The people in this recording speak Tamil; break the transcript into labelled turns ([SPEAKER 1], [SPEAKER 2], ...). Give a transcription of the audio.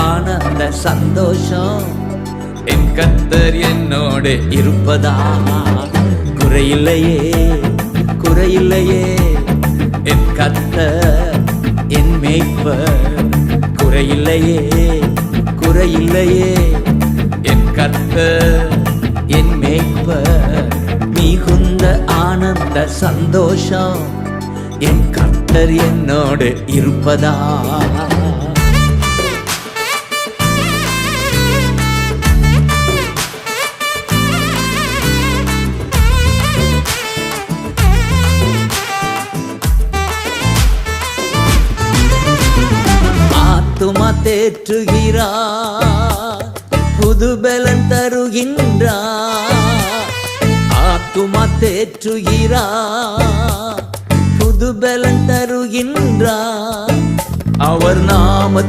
[SPEAKER 1] ஆனந்த சந்தோஷம் என் கர்த்தர் என்னோடு இருப்பதா. குறையில்லையே குறையில்லையே என் கர்த்தர் என் மேய்ப்பர். குறையில்லையே குறையில்லையே என் கர்த்தர் என் மேய்ப்பர். மிகுந்த ஆனந்த சந்தோஷம் என் கர்த்தர் என்னோடு இருப்பதா. ஆத்துமா தேற்றுகிறார், புது பலன் தருகின்றார். ஆத்துமா தேற்றுகிறார், புது பலன் தருகின்றார். அவர் நாம